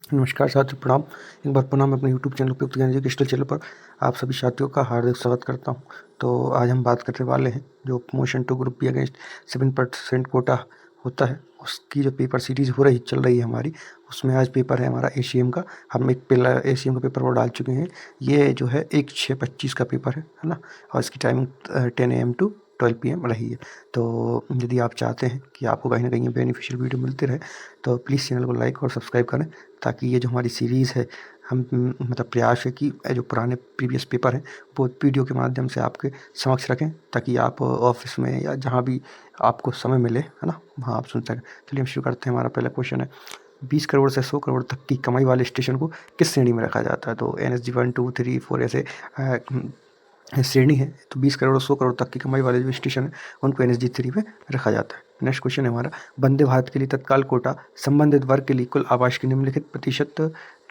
नमस्कार साथियों, प्रणाम। एक बार पुनः मैं अपने यूट्यूब चैनल उपयुक्त ज्ञान एजुकेशनल चैनल पर आप सभी साथियों का हार्दिक स्वागत करता हूं। तो आज हम बात करने वाले हैं जो promotion to group B against 7% quota होता है, उसकी जो पेपर सीरीज़ चल रही है हमारी, उसमें आज पेपर है हमारा एसीएम का। हम एक पहला एसीएम का पेपर वो डाल चुके हैं। ये जो है 1/6/25 का पेपर है ना, और इसकी टाइमिंग 10 AM टू 12 PM रही है। तो यदि आप चाहते हैं कि आपको कहीं ना कहीं बेनिफिशियल वीडियो मिलती रहे तो प्लीज़ चैनल को लाइक और सब्सक्राइब करें, ताकि ये जो हमारी सीरीज़ है, हम मतलब प्रयास है कि जो पुराने प्रीवियस पेपर हैं वो वीडियो के माध्यम से आपके समक्ष रखें, ताकि आप ऑफिस में या जहाँ भी आपको समय मिले, है ना, वहाँ आप सुन सकें। चलिए हम शुरू करते हैं। हमारा पहला क्वेश्चन है, 20 करोड़ से 100 करोड़ तक की कमाई वाले स्टेशन को किस श्रेणी में रखा जाता है? तो NSG 1, 2, 3, 4 ऐसे श्रेणी है। तो 20 करोड़ और 100 करोड़ तक की कमाई वाले जो स्टेशन है उनको NSG 3 में रखा जाता है। नेक्स्ट क्वेश्चन है हमारा, वंदे भारत के लिए तत्काल कोटा संबंधित वर्ग के लिए कुल आवास की निम्नलिखित प्रतिशत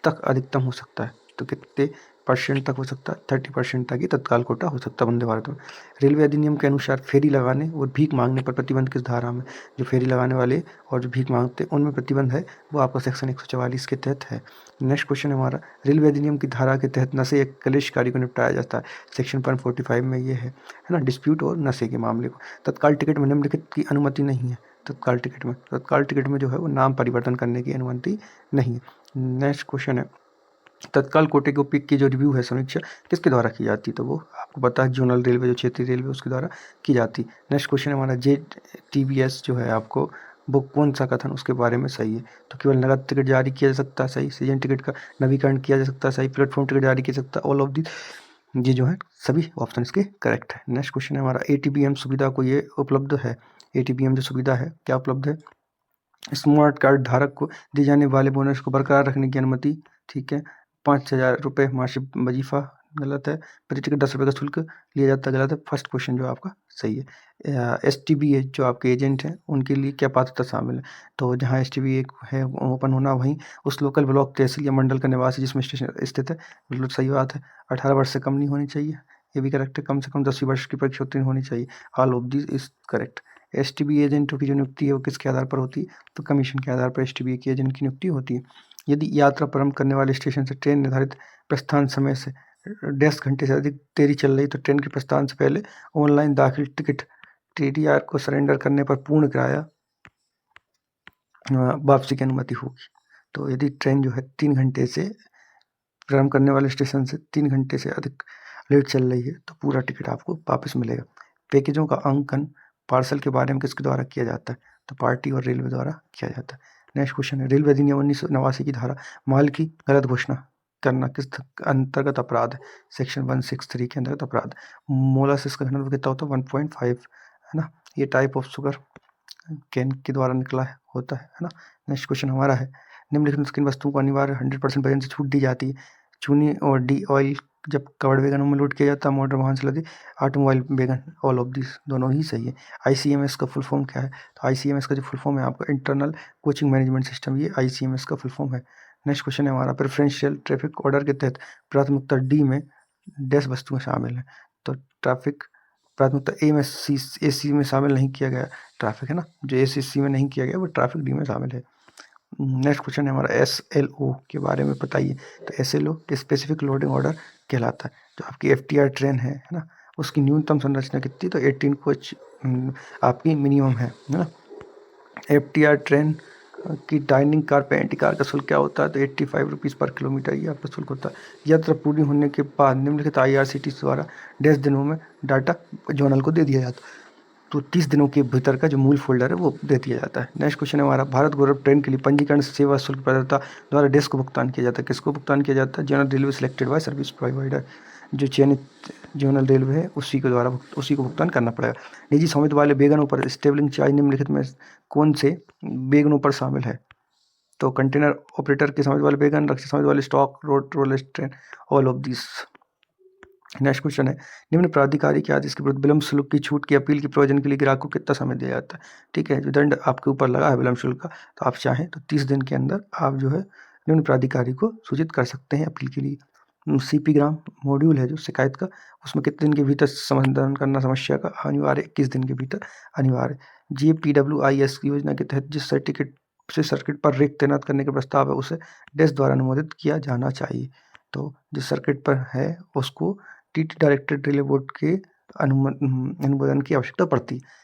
तक अधिकतम हो सकता है? तो कितने % तक हो सकता है? 30% तक ही तत्काल कोटा हो सकता है वंदे भारत में। रेलवे अधिनियम के अनुसार फेरी लगाने और भीख मांगने पर प्रतिबंध किस धारा में? जो फेरी लगाने वाले और जो भीख मांगते हैं उनमें प्रतिबंध है, वो आपका सेक्शन 144 के तहत है। नेक्स्ट क्वेश्चन है हमारा, रेलवे अधिनियम की धारा के तहत नशे या क्लेशकारी को निपटाया जाता है? सेक्शन 145 में ये है ना, डिस्प्यूट और नशे के मामले को। तत्काल टिकट में निम्नलिखित की अनुमति नहीं है। तत्काल टिकट में जो है वो नाम परिवर्तन करने की अनुमति नहीं है। नेक्स्ट क्वेश्चन है, तत्काल कोटे के उपयोग की जो रिव्यू है, समीक्षा किसके द्वारा की जाती है? तो वो आपको पता है, जोनल रेलवे, जो क्षेत्रीय रेलवे, उसके द्वारा की जाती है। नेक्स्ट क्वेश्चन है हमारा, JTBS जो है आपको, वो कौन सा कथन उसके बारे में सही है? तो केवल नगद टिकट जारी किया जा सकता है, सही। सीजन टिकट का नवीकरण किया जा सकता है, सही। प्लेटफॉर्म टिकट जारी किया जा सकता है, ऑल ऑफ दी, ये जो है सभी ऑप्शन इसके करेक्ट है। नेक्स्ट क्वेश्चन है हमारा, ATBM सुविधा को ये उपलब्ध है? ATBM जो सुविधा है क्या उपलब्ध है? स्मार्ट कार्ड धारक को दी जाने वाले बोनस को बरकरार रखने की अनुमति, ठीक है। 5,000 रुपये मासिक वजीफा, गलत है। प्रति टिकट 10 रुपये का शुल्क लिया जाता है, गलत है। फर्स्ट क्वेश्चन जो आपका सही है। STB जो आपके एजेंट हैं उनके लिए क्या पात्रता शामिल है? तो जहाँ STB है ओपन होना, वहीं उस लोकल ब्लॉक, तहसील या मंडल का निवासी जिसमें स्टेशन स्थित है, बिल्कुल सही बात है। 18 वर्ष से कम नहीं होनी चाहिए, ये भी करेक्ट है। कम से कम 10वीं वर्ष की परीक्षा उत्तीर्ण होनी चाहिए, all of this is correct. STB एजेंटों की जो नियुक्ति है वो किसके आधार पर होती है? तो कमीशन के आधार पर STB के एजेंट की नियुक्ति होती है। यदि यात्रा प्रारंभ करने वाले स्टेशन से ट्रेन निर्धारित प्रस्थान समय से 10 घंटे से अधिक देरी चल रही, तो ट्रेन के प्रस्थान से पहले ऑनलाइन दाखिल टिकट TTR को सरेंडर करने पर पूर्ण किराया वापसी की अनुमति होगी। तो यदि ट्रेन जो है 3 घंटे से प्रारंभ करने वाले स्टेशन से 3 घंटे से अधिक लेट चल रही है, तो पूरा टिकट आपको वापस मिलेगा। पैकेजों का अंकन पार्सल के बारे में किसके द्वारा किया जाता है? तो पार्टी और रेलवे द्वारा किया जाता है। नेक्स्ट क्वेश्चन है, रेलवे अधिनियम 1989 की धारा माल की गलत घोषणा करना किस अंतर्गत अपराध है? सेक्शन 163 के अंतर्गत अपराध। मोलासिस का घनत्व कितना होता है? 1.5, है ना। ये टाइप ऑफ शुगर कैन के द्वारा निकला होता है ना। नेक्स्ट क्वेश्चन हमारा है, निम्नलिखित में से किन वस्तुओं को अनिवार्य 100% वजन से छूट दी जाती है? चूनी और डी ऑयल जब कवर्ड वैगनों में लोड किया जाता है, मोटर वाहन से लदी automobile wagon, all of this दोनों ही सही है। ICMS का फुल फॉर्म क्या है? तो ICMS का जो फुल फॉर्म है आपका इंटरनल कोचिंग मैनेजमेंट सिस्टम, ये ICMS का फुल फॉर्म है। नेक्स्ट क्वेश्चन है हमारा, प्रेफरेंशियल ट्रैफिक ऑर्डर के तहत प्राथमिकता D में डैश वस्तुएं शामिल हैं? तो ट्रैफिक प्राथमिकता A में AC में शामिल नहीं किया गया ट्रैफिक, है ना। जो ACC में नहीं किया गया वो ट्रैफिक D में शामिल है। नेक्स्ट क्वेश्चन है हमारा, SLO के बारे में बताइए। तो SLO स्पेसिफिक लोडिंग ऑर्डर कहलाता है। जो आपकी FTR ट्रेन है ना, उसकी न्यूनतम संरचना कितनी? तो 18 कोच आपकी मिनिमम है ना। FTR ट्रेन की डाइनिंग कार पे एंटी कार का शुल्क क्या होता है? तो 85 रुपीज़ पर किलोमीटर ये आपका शुल्क होता है। यात्रा पूरी होने के बाद निम्नलिखित IRCTC द्वारा 10 दिनों में डाटा जोनल को दे दिया जाता है। तो 30 दिनों के भीतर का जो मूल फोल्डर है वो दे दिया जाता है। नेक्स्ट क्वेश्चन है हमारा, भारत गौरव ट्रेन के लिए पंजीकरण सेवा शुल्क प्रदाता द्वारा डेस्क को भुगतान किया जाता है? किसको भुगतान किया जाता है? General railway selected by service provider, जो चयनित जनरल रेलवे है उसी को भुगतान करना पड़ेगा। निजी स्वामित्व वाले वैगनों पर स्टेबलिंग चार्ज निम्नलिखित में कौन से वैगनों पर शामिल है? तो कंटेनर ऑपरेटर के स्वामित्व वाले वैगन, रक्षा स्वामित्व वाले stock, road roller train, all of this. Next question है, निम्न प्राधिकारी के आदेश के विरुद्ध विलंब शुल्क की छूट की अपील के प्रयोजन के लिए ग्राहक को कितना समय दिया जाता है? ठीक है, जो दंड आपके ऊपर लगा है विलंब शुल्क का, तो आप चाहें तो 30 दिन के अंदर आप जो है निम्न प्राधिकारी को सूचित कर सकते हैं अपील के लिए। CP ग्राम मॉड्यूल है जो शिकायत का, उसमें कितने दिन के भीतर समाधान करना समस्या का अनिवार्य? 21 दिन के भीतर अनिवार्य। JPWIS योजना के तहत जिस सर्टिफिकेट से सर्किट पर रेक तैनात करने का प्रस्ताव है उसे डैश द्वारा अनुमोदित किया जाना चाहिए। तो जिस सर्किट पर है उसको टीटी डायरेक्टेड रिले बोर्ड के अनुमोदन की आवश्यकता पड़ती है।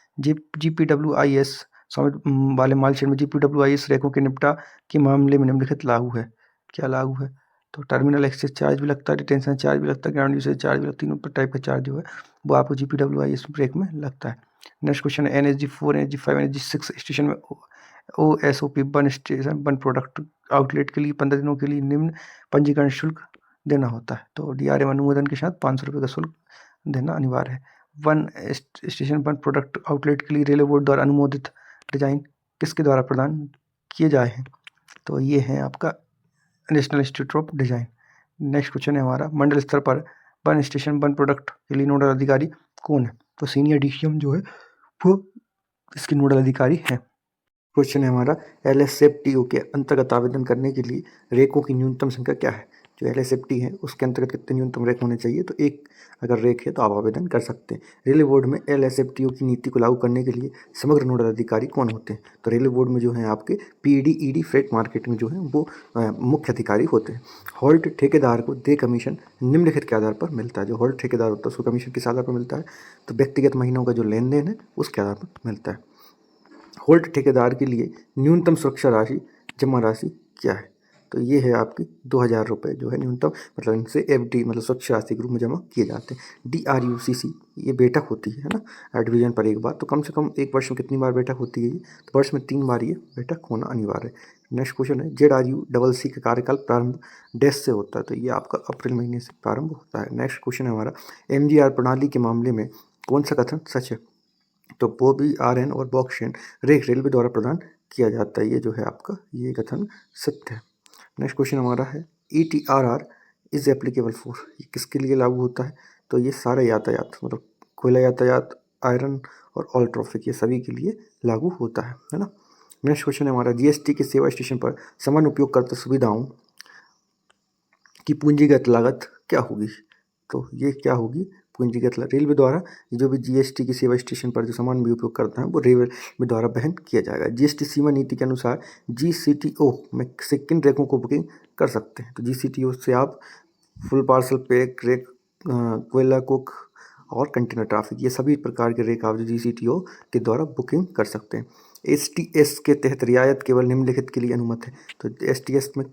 GPWIS स्वामित्व वाले माल क्षेत्र में GPWIS रेकों के निपटा के मामले में निम्नलिखित लागू है। क्या लागू है? तो टर्मिनल एक्सेस चार्ज भी लगता है, डिटेंशन चार्ज भी लगता है, ग्राउंड यूसेज चार्ज भी लगता है। तीनों टाइप का चार्ज जो है वो आपको GPWIS ब्रेक में लगता है। नेक्स्ट क्वेश्चन है NSG4, NSG5, NSG6 स्टेशन में OSOP 1 स्टेशन 1 प्रोडक्ट आउटलेट के लिए 15 दिनों के लिए निम्न पंजीकरण शुल्क देना होता है। तो DRM अनुमोदन के साथ 500 रुपये का शुल्क देना अनिवार्य है। 1 स्टेशन 1 प्रोडक्ट आउटलेट के लिए रेलवे बोर्ड द्वारा अनुमोदित डिजाइन किसके द्वारा प्रदान किए जाए हैं? तो ये है आपका national institute of design. Next question है हमारा, मंडल स्तर पर 1 स्टेशन 1 प्रोडक्ट के लिए नोडल अधिकारी कौन है? तो सीनियर DCM जो है वो इसके नोडल अधिकारी हैं। क्वेश्चन है हमारा, LSFTO के अंतर्गत आवेदन करने के लिए रेकों की न्यूनतम संख्या क्या है? जो LSFT है उसके अंतर्गत कितने न्यूनतम रेक होने चाहिए? तो एक अगर रेक है तो आप आवेदन कर सकते हैं। रेलवे बोर्ड में LSFTO की नीति को लागू करने के लिए समग्र नोडल अधिकारी कौन होते हैं? तो रेलवे बोर्ड में जो है आपके PED ED फ्रेट मार्केट में जो है वो मुख्य अधिकारी होते हैं। हॉल्ट ठेकेदार को दे कमीशन निम्नलिखित के आधार पर मिलता है। जो हॉल्ट ठेकेदार होता है उसको कमीशन किस आधार पर मिलता है? तो व्यक्तिगत महीनों का जो लेन देन है उसके आधार पर मिलता है। होल्ड ठेकेदार के लिए न्यूनतम सुरक्षा राशि जमा राशि क्या है? तो ये है आपकी 2000 रुपये जो है न्यूनतम, मतलब इनसे FD मतलब सुरक्षा राशि के रूप में जमा किए जाते हैं। DRUCC ये बैठक होती है ना डिवीजन पर एक बार, तो कम से कम एक वर्ष में कितनी बार बैठक होती है? तो वर्ष में 3 बार ये बैठक होना अनिवार्य है। नेक्स्ट क्वेश्चन है, ZRUCC का कार्यकाल प्रारंभ डैश से होता है? तो ये आपका अप्रैल महीने से प्रारंभ होता है। नेक्स्ट क्वेश्चन है हमारा, MGR प्रणाली के मामले में कौन सा कथन सच है? तो बॉबी RN और बॉक्सेन रेक रेलवे द्वारा प्रदान किया जाता है। ये जो है आपका ये कथन सत्य है। नेक्स्ट क्वेश्चन हमारा है, ETRR इज एप्लीकेबल फॉर, ये किसके लिए लागू होता है? तो ये सारे यातायात मतलब कोयला यातायात, आयरन और ऑल ट्रैफिक ये सभी के लिए लागू होता है ना। नेक्स्ट क्वेश्चन है हमारा, GST के सेवा स्टेशन पर समान उपयोगकर्ता सुविधाओं की पूंजीगत लागत क्या होगी? तो ये क्या होगी? पूंजीगत लागत रेलवे द्वारा जो भी GST की सेवा स्टेशन पर जो सामान भी उपयोग करते हैं वो रेलवे द्वारा वहन किया जाएगा। GST सीमा नीति के अनुसार GCTO में से किन रेकों को बुकिंग कर सकते हैं? तो GCTO से आप फुल पार्सल पैक रेक, कोयला कुक और कंटेनर ट्रैफिक ये सभी प्रकार के रेक आप जो GCTO के द्वारा बुकिंग कर सकते हैं। STS के तहत रियायत केवल निम्नलिखित के लिए अनुमत है। तो STS में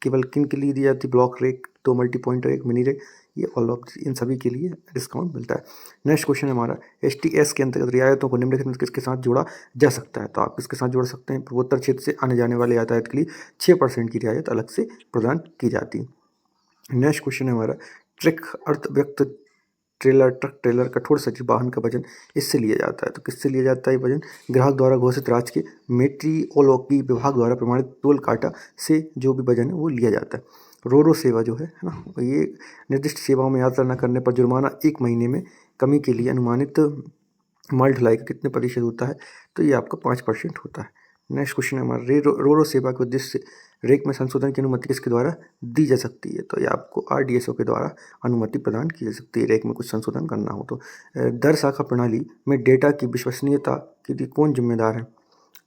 केवल किन के लिए दी जाती है? Block rake, 2 multi point rake, mini rake, ये ऑल ऑफ इन सभी के लिए डिस्काउंट मिलता है। नेक्स्ट क्वेश्चन है हमारा, STS के अंतर्गत रियायतों को निम्नलिखित में किसके साथ जोड़ा जा सकता है? तो आप किसके साथ जोड़ सकते हैं? पूर्वोत्तर क्षेत्र से आने जाने वाले यातायात के लिए 6% की रियायत अलग से प्रदान की जाती है। नेक्स्ट क्वेश्चन है हमारा, ट्रक अर्थ व्यक्त ट्रक ट्रेलर कठोर सचिव वाहन का वजन इससे लिया जाता है। तो किससे लिया जाता है ये वजन? ग्राहक द्वारा घोषित राज्य के मेट्रोलॉजी विभाग द्वारा प्रमाणित टोल काटा से जो भी वजन है वो लिया जाता है। रोरो सेवा जो है ना, ये निर्दिष्ट सेवाओं में यात्रा न करने पर जुर्माना 1 महीने में कमी के लिए अनुमानित माल ढुलाई का कितने प्रतिशत होता है? तो ये आपका 5% होता है। नेक्स्ट क्वेश्चन है हमारा, रोरो सेवा के उद्देश्य से रेक में संशोधन की अनुमति किसके द्वारा दी जा सकती है? तो ये आपको RDSO के द्वारा अनुमति प्रदान की जा सकती है रेक में कुछ संशोधन करना हो तो। दर शाखा प्रणाली में डेटा की विश्वसनीयता के लिए कौन जिम्मेदार है?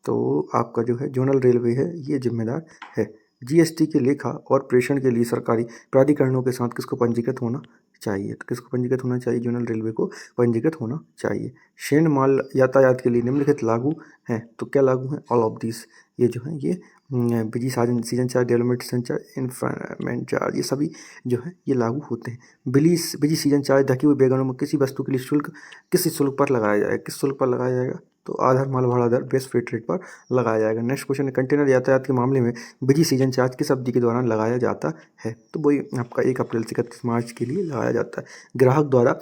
तो आपका जो है जोनल रेलवे है ये जिम्मेदार है। GST के लेखा और प्रेषण के लिए सरकारी प्राधिकरणों के साथ किसको पंजीकृत होना चाहिए? तो किसको पंजीकृत होना चाहिए? जोनल रेलवे को पंजीकृत होना चाहिए। शेन माल यातायात के लिए निम्नलिखित लागू हैं? तो क्या लागू हैं? ऑल ऑफ दिस ये जो है ये busy season charge, development season charge, इन्फ्रामेंट चार्ज ये सभी जो है ये लागू होते हैं। बिजी सीजन चार्ज ढकी हुई बैगनों में किसी वस्तु के लिए शुल्क किस शुल्क पर लगाया जाएगा? किस शुल्क पर लगाया जाएगा? तो आधार माल भाड़ा दर बेस्ट फ्रेट रेट पर लगाया जाएगा। नेक्स्ट क्वेश्चन है, कंटेनर यातायात के मामले में बिजी सीजन चार्ज किस अवधि के दौरान लगाया जाता है? तो वही आपका 1 अप्रैल से 31 मार्च के लिए लगाया जाता है। ग्राहक द्वारा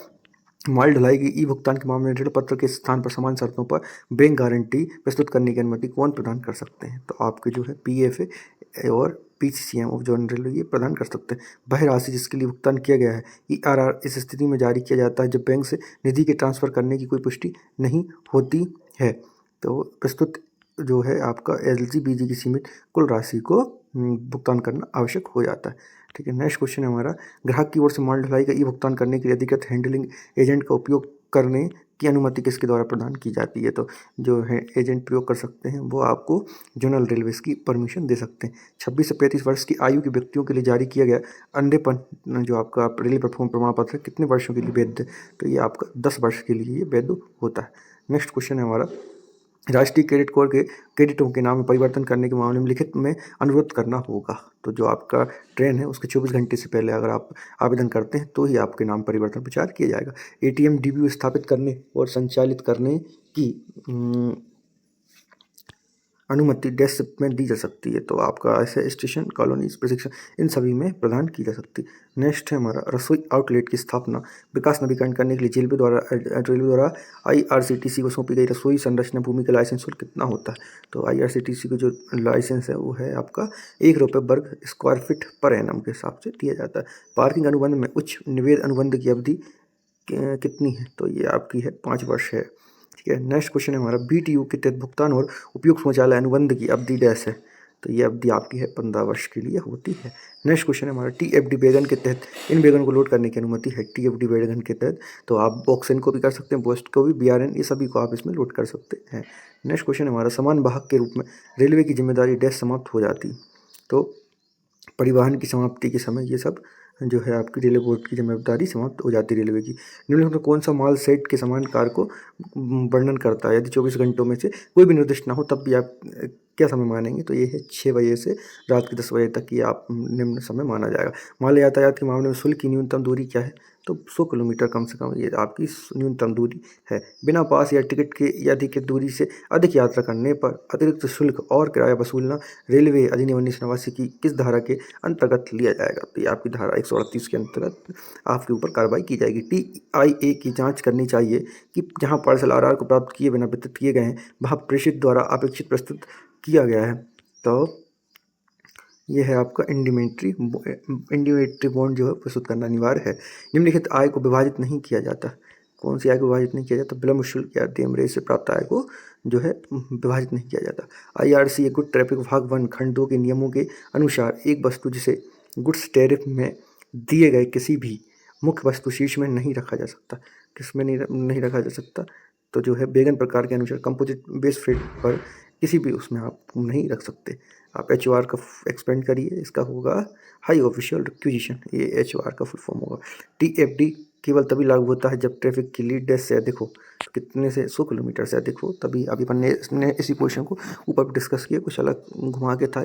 माल ढुलाई के भुगतान के मामले में ऋण पत्र के स्थान पर समान शर्तों पर बैंक गारंटी प्रस्तुत करने की अनुमति कौन प्रदान कर सकते हैं? तो आपके जो है PFA और PCCM ऑफ जोनल रेलवे ये प्रदान कर सकते हैं। वह राशि जिसके लिए भुगतान किया गया है ERR इस स्थिति में जारी किया जाता है जब बैंक से निधि के ट्रांसफर करने की कोई पुष्टि नहीं होती है। तो प्रस्तुत जो है आपका LGBG की सीमित कुल राशि को भुगतान करना आवश्यक हो जाता है। ठीक है। नेक्स्ट क्वेश्चन है हमारा, ग्राहक की ओर से माल ढुलाई का भुगतान करने के लिए अधिकृत हैंडलिंग एजेंट का उपयोग करने की अनुमति किसके द्वारा प्रदान की जाती है? तो जो है एजेंट प्रयोग कर सकते हैं वो आपको जनरल रेलवेज की परमिशन दे सकते हैं। 26 से 35 वर्ष की आयु के व्यक्तियों के लिए जारी किया गया अंधेपन जो आपका रेलवे प्लेटफॉर्म प्रमाण पत्र है कितने वर्षों के लिए वैध है? तो ये आपका 10 वर्ष के लिए ये वैध होता है। नेक्स्ट क्वेश्चन है हमारा, राष्ट्रीय क्रेडिट कोर के क्रेडिटों के नाम में परिवर्तन करने के मामले में लिखित में अनुरोध करना होगा। तो जो आपका ट्रेन है उसके 24 घंटे से पहले अगर आप आवेदन करते हैं तो ही आपके नाम परिवर्तन प्रचार किया जाएगा। एटीएम डीबीओ स्थापित करने और संचालित करने की अनुमति डेस्क में दी जा सकती है। तो आपका ऐसे स्टेशन कॉलोनीज प्रशिक्षण इन सभी में प्रदान की जा सकती है। नेक्स्ट है हमारा, रसोई आउटलेट की स्थापना विकास नवीकरण करने के लिए रेलवे द्वारा आईआरसीटीसी को सौंपी गई रसोई संरचना भूमि का लाइसेंस शुल्क कितना होता है? तो आईआरसीटीसी का जो लाइसेंस है वो है आपका ₹1 वर्ग स्क्वायर फीट पर एनम के हिसाब से दिया जाता है। पार्किंग अनुबंध में उच्च निवेद अनुबंध की अवधि कितनी है? तो ये आपकी है 5 वर्ष है। ठीक है। नेक्स्ट क्वेश्चन है हमारा, बीटीयू के तहत भुगतान और उपयुक्त शौचालय अनुबंध की अवधि डैश है? तो ये अवधि आपकी है 15 वर्ष के लिए होती है। नेक्स्ट क्वेश्चन है हमारा, टीएफडी वैगन के तहत इन वैगन को लोड करने की अनुमति है? टीएफडी वैगन के तहत तो आप बॉक्सन को भी कर सकते हैं, बोस्ट को भी, बीआरएन, ये सभी को आप इसमें लोड कर सकते हैं। नेक्स्ट क्वेश्चन है हमारा, समान वाहक के रूप में रेलवे की जिम्मेदारी डैश समाप्त हो जाती? तो परिवहन की समाप्ति के समय ये सब जो है आपकी रेलवे बोर्ड की जिम्मेदारी समाप्त हो जाती है रेलवे की। निम्नलिखित में कौन सा माल सेट के समान कार्य को वर्णन करता है? यदि 24 घंटों में से कोई भी निर्दिष्ट ना हो तब भी आप क्या समय मानेंगे? तो ये है 6 बजे से रात के 10 बजे तक ये आप निम्न समय माना जाएगा। माल यातायात के मामले में शुल्क की न्यूनतम दूरी क्या है? तो 100 किलोमीटर कम से कम ये आपकी न्यूनतम दूरी है। बिना पास या टिकट के या अधिक दूरी से अधिक यात्रा करने पर अतिरिक्त शुल्क और किराया वसूलना रेलवे अधिनियम 1989 की किस धारा के अंतर्गत लिया जाएगा? तो ये आपकी धारा 138 के अंतर्गत आपके ऊपर कार्रवाई की जाएगी। टीआईए की जांच करनी चाहिए कि जहां पार्सल आरआर को प्राप्त किए बिना वितरित किए गए हैं वहां प्रेषित द्वारा अपेक्षित प्रस्तुत किया गया है। तो यह है आपका इंडिमेंट्री बॉन्ड जो है प्रस्तुत करना अनिवार्य है। निम्नलिखित आय को विभाजित नहीं किया जाता। कौन सी आय को विभाजित नहीं किया जाता? विलंब शुल्क या देमरेज से प्राप्त आय को जो है विभाजित नहीं किया जाता। आईआरसी गुड ट्रैफिक भाग 1 खंड 2 के नियमों के अनुसार एक वस्तु जिसे गुड्स टैरिफ में दिए गए किसी भी मुख्य वस्तु शीर्ष में नहीं रखा जा सकता। किस में नहीं रखा जा सकता? तो जो है वेगन प्रकार के अनुसार कंपोजिट बेस फ्रेट पर किसी भी उसमें आप नहीं रख सकते। आप HR का एक्सपेंड करिए, इसका होगा हाई ऑफिशियल रिक्विजिशन, ये HR का फुल फॉर्म होगा। TFD केवल तभी लागू होता है जब ट्रैफिक की लीड डेज से अधिक हो, कितने से 100 किलोमीटर से अधिक हो, तभी अभी अपन ने इसी क्वेश्चन को ऊपर डिस्कस किया, कुछ अलग घुमा के था।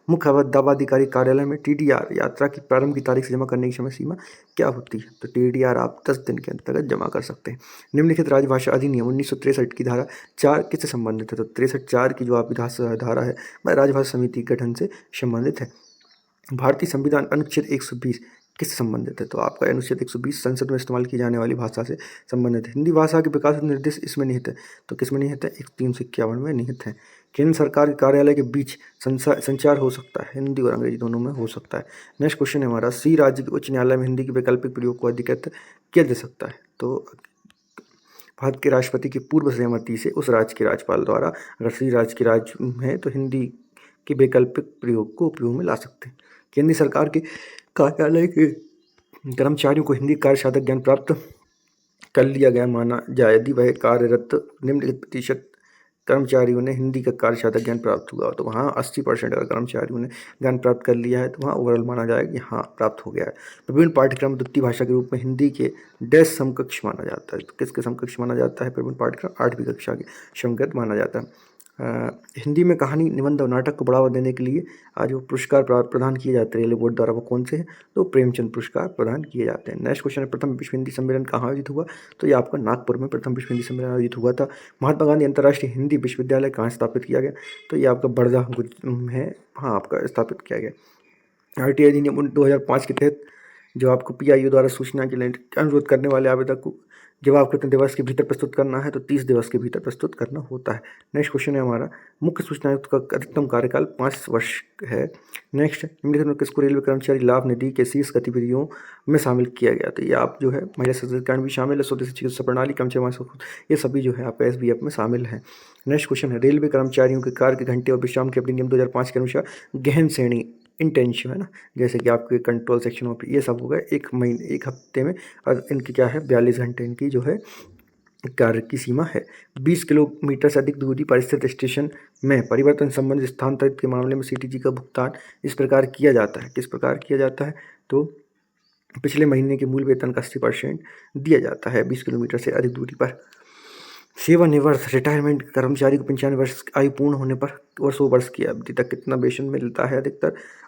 मुख्य दावाधिकारी कार्यालय में TDR यात्रा की प्रारंभ की तारीख से जमा करने की समय सीमा क्या होती है? तो TDR आप 10 दिन के अंतर्गत जमा कर सकते हैं। निम्नलिखित राजभाषा अधिनियम 1963 की धारा 4 किससे संबंधित है? तो 63(4) की जो आपकी धारा है वह राजभाषा समिति गठन से संबंधित है। भारतीय संविधान अनुच्छेद 120 किससे संबंधित है? तो आपका अनुच्छेद 120 संसद में इस्तेमाल की जाने वाली भाषा से संबंधित है। हिंदी भाषा के विकास निर्देश इसमें निहित है। तो किसमें निहित है? 351 में निहित है। केंद्र सरकार के कार्यालय के बीच संचार हो सकता है, हिंदी और अंग्रेजी दोनों में हो सकता है। नेक्स्ट क्वेश्चन है हमारा, सी राज्य के उच्च न्यायालय में हिंदी के वैकल्पिक प्रयोग को अधिकृत किया जा सकता है? तो भारत के राष्ट्रपति की पूर्व सहमति से उस राज्य के राज्यपाल द्वारा, अगर सी राज्य के राज्य है तो हिंदी के वैकल्पिक प्रयोग को उपयोग में ला सकते हैं। केंद्र सरकार के कार्यालय के कर्मचारियों को हिंदी कार्य साधक ज्ञान प्राप्त कर लिया गया माना जाए यदि वह कार्यरत निम्नलिखित प्रतिशत कर्मचारियों ने हिंदी का कार्य साधक ज्ञान प्राप्त हुआ, तो वहाँ 80% अगर कर्मचारियों ने ज्ञान प्राप्त कर लिया है तो वहाँ ओवरऑल माना जाएगा कि हाँ प्राप्त हो गया है। विभिन्न पाठ्यक्रम द्वितीय भाषा के रूप में हिंदी के डैश समकक्ष माना जाता है। तो किसके समकक्ष माना जाता है? विभिन्न पाठ्यक्रम 8वीं कक्षा के समकक्ष माना जाता है। हिंदी में कहानी, निबंध और नाटक को बढ़ावा देने के लिए आज वो पुरस्कार प्रदान किए जाते हैं रेलवे बोर्ड द्वारा, वो कौन से हैं? तो प्रेमचंद पुरस्कार प्रदान किए जाते हैं। नेक्स्ट क्वेश्चन है, प्रथम विश्व हिंदी सम्मेलन कहाँ आयोजित हुआ? तो ये आपका नागपुर में प्रथम विश्व हिंदी सम्मेलन आयोजित हुआ था। महात्मा गांधी अंतर्राष्ट्रीय हिंदी विश्वविद्यालय कहाँ स्थापित किया गया? तो ये आपका बड़ौदा है, हाँ आपका स्थापित किया गया। RTI अधिनियम 2005 के तहत जो आपको PIO द्वारा सूचना के लिए अनुरोध करने वाले आवेदक को जवाब कितने दिवस के भीतर प्रस्तुत करना है? तो 30 दिवस के भीतर प्रस्तुत करना होता है। नेक्स्ट क्वेश्चन है हमारा, मुख्य सूचना आयुक्त का अधिकतम कार्यकाल 5 वर्ष है। नेक्स्ट, निम्नलिखित में किसको रेलवे कर्मचारी लाभ निधि के शीर्ष गतिविधियों में शामिल किया गया? तो ये आप जो है महिला सशक्तिकरण भी शामिल है, स्वदेशी चिकित्सा प्रणाली, कर्मचारी, ये सभी जो है आपका SBF में शामिल है। नेक्स्ट क्वेश्चन है, रेलवे कर्मचारियों के कार्य के घंटे और विश्राम के अधिनियम 2005 के अनुसार गहन श्रेणी इंटेंसिव है ना, जैसे कि आपके कंट्रोल सेक्शन ऑफ ये सब हो गए 1 हफ्ते में, और इनकी क्या है 42 घंटे इनकी जो है कार्य की सीमा है। 20 किलोमीटर से अधिक दूरी पर स्थित स्टेशन में परिवर्तन संबंधित स्थानांतरित के मामले में सीटीजी का भुगतान इस प्रकार किया जाता है। किस प्रकार किया जाता है? तो पिछले महीने के मूल वेतन का 80% दिया जाता है 20 किलोमीटर से अधिक दूरी पर। सेवानिवृत्त रिटायरमेंट कर्मचारी को 95 वर्ष आयु पूर्ण होने पर और 100 वर्ष की अवधि तक कितना वेतन मिलता है?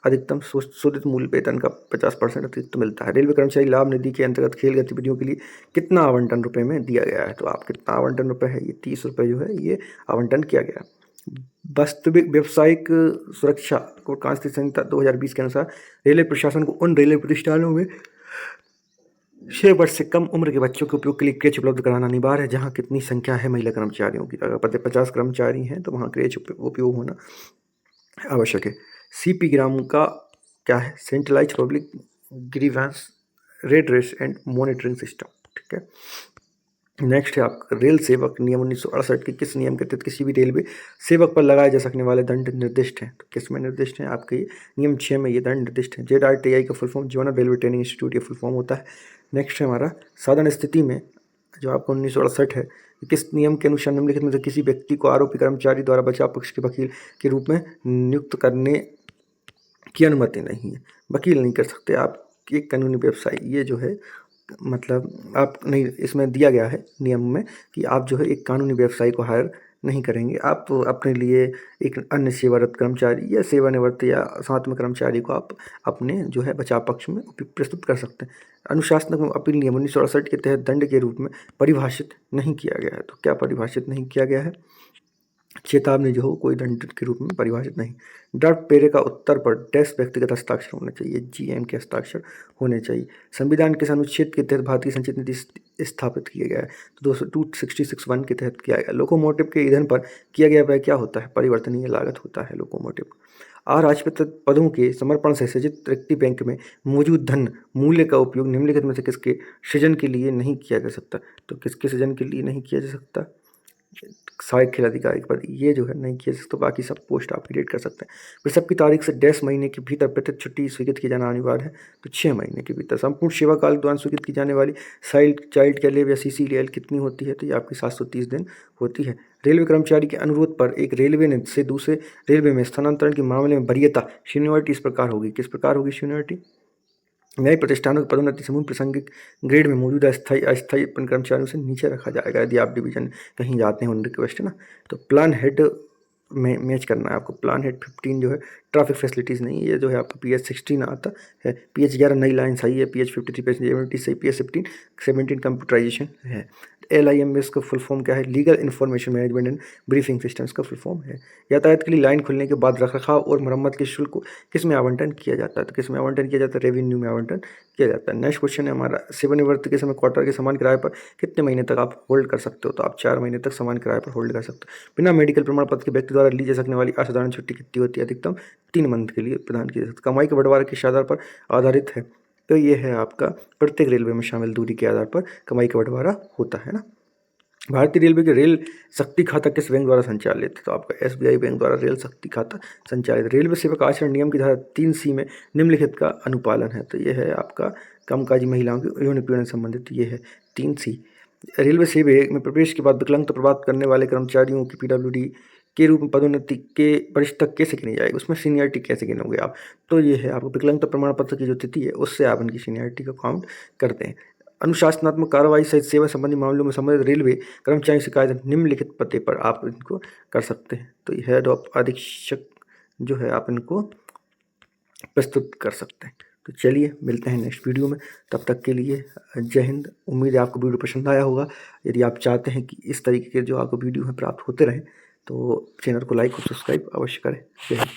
अधिकतम शोधित मूल वेतन का 50% अतिरिक्त मिलता है। रेलवे कर्मचारी लाभ निधि के अंतर्गत खेल गतिविधियों के लिए कितना आवंटन रुपए में दिया गया है? तो आप कितना आवंटन रुपए है? ये 30 रुपये जो है ये आवंटन किया गया। वास्तविक व्यावसायिक सुरक्षा कोड कांस्टिट्यूशन संहिता 2020 के अनुसार रेलवे प्रशासन को उन रेलवे प्रतिष्ठानों में 6 वर्ष से कम उम्र के बच्चों के उपयोग के लिए क्रेच उपलब्ध कराना अनिवार्य है, जहां कितनी संख्या है महिला कर्मचारियों की। अगर 50 कर्मचारी हैं तो वहां क्रेच उपयोग होना आवश्यक है। सीपी ग्राम का क्या है? Centralize public grievance redress and monitoring system. ठीक है। नेक्स्ट है आपका रेल सेवक नियम 1968 के किस नियम के तहत किसी भी रेलवे सेवक पर लगाए जा सकने वाले दंड निर्दिष्ट हैं? तो किस में निर्दिष्ट हैं? आपके ये नियम 6 में ये दंड निर्दिष्ट है। JRTI का full form Jawahar railway training institute ये फुल फॉर्म होता है। नेक्स्ट है हमारा साधारण स्थिति में जो आपका 1968 है, किस नियम के अनुसार निम्नलिखित में से किसी व्यक्ति को आरोपी कर्मचारी द्वारा बचाव पक्ष के वकील के रूप में नियुक्त करने की अनुमति नहीं है? वकील नहीं कर सकते आप, एक कानूनी व्यवसाय ये जो है मतलब आप नहीं, इसमें दिया गया है नियम में कि आप जो है एक कानूनी व्यवसायी को हायर नहीं करेंगे। आप अपने लिए एक अन्य सेवारत कर्मचारी या सेवानिवृत्त या साथ में कर्मचारी को आप अपने जो है बचाव पक्ष में प्रस्तुत कर सकते हैं। अनुशासनात्मक अपील नियम 1968 के तहत दंड के रूप में परिभाषित नहीं किया गया है। तो क्या परिभाषित नहीं किया गया है? चेतावनी जो हो कोई दंड के रूप में परिभाषित नहीं। ड्राफ्ट पेरे का उत्तर पर डैश व्यक्तिगत हस्ताक्षर होना चाहिए, GM के हस्ताक्षर होने चाहिए। संविधान के अनुच्छेद के तहत भारतीय संचित नीति स्थापित किया गया है, तो 266(1) के तहत किया गया। लोकोमोटिव के ईंधन पर किया गया व्यय क्या होता है? परिवर्तनीय लागत होता है लोकोमोटिव। अराजपत्रित पदों के समर्पण से सृजित रिक्ति बैंक में मौजूद धन मूल्य का उपयोग निम्नलिखित में से किसके सृजन के लिए नहीं किया जा सकता? तो किसके सृजन के लिए नहीं किया जा सकता? सहायक खेल अधिकारी के पद ये जो है नहीं किया जा सकता, बाकी सब पोस्ट आप क्रिएट कर सकते हैं। प्रसव की तारीख से 10 महीने के भीतर प्रत्येक छुट्टी स्वीकृत की जाना अनिवार्य है, तो 6 महीने के भीतर। संपूर्ण सेवा काल दौरान स्वीकृत की जाने वाली चाइल्ड केयर लीव या CC कितनी होती है? तो ये आपकी 730 दिन होती है। रेलवे कर्मचारी के अनुरोध पर एक रेलवे ने से दूसरे रेलवे में स्थानांतरण के मामले में वरीयता सीनियरिटी इस प्रकार होगी। किस प्रकार होगी सीनियरिटी? नए प्रतिष्ठानों की पदोन्नति समूह प्रासंगिक ग्रेड में मौजूदा स्थायी अस्थायी कर्मचारियों से नीचे रखा जाएगा यदि आप डिवीजन कहीं जाते हैं उन रिक्वेस्ट है ना। तो प्लान हेड में मैच करना है आपको। प्लान हेड 15 जो है ट्रैफिक फैसिलिटीज़ नहीं, ये जो है आपका PH 16 आता है। PH 11 नई लाइन सही है। PH 53 पैसेंजर सही। PH 17 कंप्यूटराइजेशन है। LIMS का फुल फॉर्म क्या है? Legal information management and briefing systems का फुल फॉर्म है। यातायात के लिए लाइन खुलने के बाद रखरखाव और मरम्मत के शुल्क को किस में आवंटन किया जाता है? तो किस में आवंटन किया जाता है? रेवेन्यू में आवंटन किया जाता है। नेक्स्ट क्वेश्चन है हमारा सेवानिवृत्ति के समय क्वार्टर के समान किराए पर कितने महीने तक आप होल्ड कर सकते हो? तो आप 4 महीने तक समान किराए पर होल्ड कर सकते हो। बिना मेडिकल प्रमाण पत्र के व्यक्ति द्वारा ली जा सकने वाली असाधारण छुट्टी कितनी होती है? अधिकतम 3 मंथ के लिए प्रदान की जा सकती है। कमाई के बंटवारे किस आधार पर आधारित है? तो ये है आपका प्रत्येक रेलवे में शामिल दूरी के आधार पर कमाई का बंटवारा होता है ना। भारतीय रेलवे के रेल शक्ति खाता किस बैंक द्वारा संचालित? तो आपका SBI बैंक द्वारा रेल शक्ति खाता संचालित। रेलवे सेवक आचरण नियम की धारा 3C में निम्नलिखित का अनुपालन है। तो ये है आपका कामकाजी महिलाओं के यौन उत्पीड़न संबंधित, ये है 3C। रेलवे सेवा में प्रवेश के बाद विकलांगता प्राप्त करने वाले कर्मचारियों की PWD के रूप में पदोन्नति के वरिष्ठता कैसे गिनी जाएगी? उसमें सीनियरिटी कैसे गिनोगे आप? तो ये है आपको विकलांगता प्रमाण पत्र की जो तिथि है उससे आप उनकी सीनियरिटी का काउंट करते हैं। अनुशासनात्मक कार्रवाई सहित सेवा संबंधी मामलों में संबंधित रेलवे कर्मचारी शिकायत निम्नलिखित पते पर आप इनको कर सकते हैं। तो हेड ऑफ अधीक्षक जो है आप इनको प्रस्तुत कर सकते हैं। तो चलिए मिलते हैं नेक्स्ट वीडियो में, तब तक के लिए जय हिंद। उम्मीद है आपको वीडियो पसंद आया होगा। यदि आप चाहते हैं कि इस तरीके के जो आपको वीडियो हैं प्राप्त होते रहें तो चैनल को लाइक और सब्सक्राइब अवश्य करें। जय हिंद।